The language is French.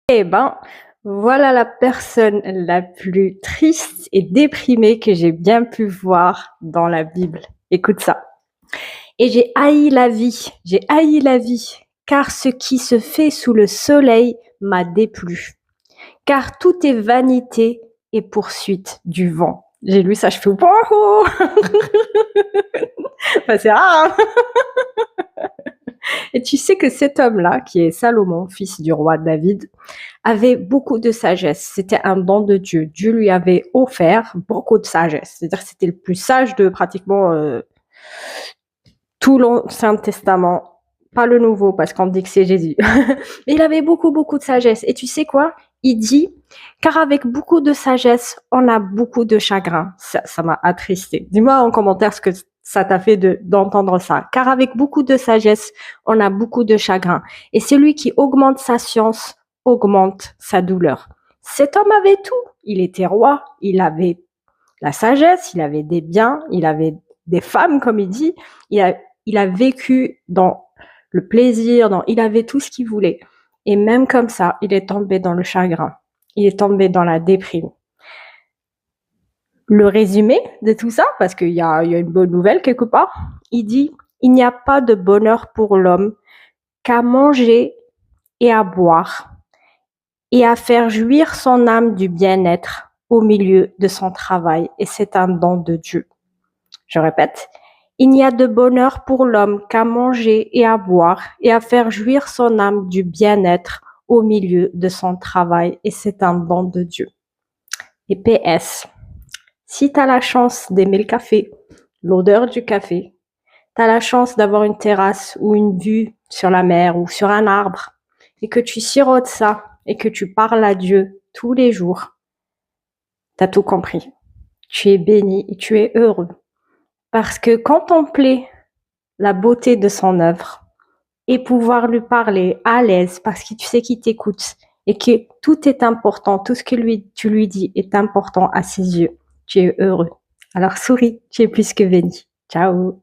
Eh ben, voilà la personne la plus triste et déprimée que j'ai bien pu voir dans la Bible. Écoute ça. Et j'ai haï la vie, car ce qui se fait sous le soleil m'a déplu. Car tout est vanité et poursuite du vent. J'ai lu ça, je fais wow. Enfin, c'est rare. Hein. Et tu sais que cet homme-là, qui est Salomon, fils du roi David, avait beaucoup de sagesse. C'était un don de Dieu. Dieu lui avait offert beaucoup de sagesse. C'est-à-dire que c'était le plus sage de pratiquement tout l'Ancien Testament. Pas le Nouveau, parce qu'on dit que c'est Jésus. Il avait beaucoup, beaucoup de sagesse. Et tu sais quoi? Il dit, car avec beaucoup de sagesse, on a beaucoup de chagrin. Ça m'a attristé. Dis-moi en commentaire ce que ça t'a fait d'entendre ça. Car avec beaucoup de sagesse, on a beaucoup de chagrin. Et celui qui augmente sa science augmente sa douleur. Cet homme avait tout. Il était roi, il avait la sagesse, il avait des biens, il avait des femmes, comme il dit. Il a vécu dans le plaisir, il avait tout ce qu'il voulait. Et même comme ça, il est tombé dans le chagrin. Il est tombé dans la déprime. Le résumé de tout ça, parce qu'il y a une bonne nouvelle quelque part, il dit, il n'y a pas de bonheur pour l'homme qu'à manger et à boire et à faire jouir son âme du bien-être au milieu de son travail. Et c'est un don de Dieu. Je répète, il n'y a de bonheur pour l'homme qu'à manger et à boire et à faire jouir son âme du bien-être au milieu de son travail, et c'est un don de Dieu. Et PS, si tu as la chance d'aimer le café, l'odeur du café, tu as la chance d'avoir une terrasse ou une vue sur la mer ou sur un arbre, et que tu sirotes ça et que tu parles à Dieu tous les jours, tu as tout compris. Tu es béni et tu es heureux. Parce que contempler la beauté de son œuvre et pouvoir lui parler à l'aise parce que tu sais qu'il t'écoute et que tout est important, tout ce que tu lui dis est important à ses yeux. Tu es heureux. Alors souris, tu es plus que béni. Ciao.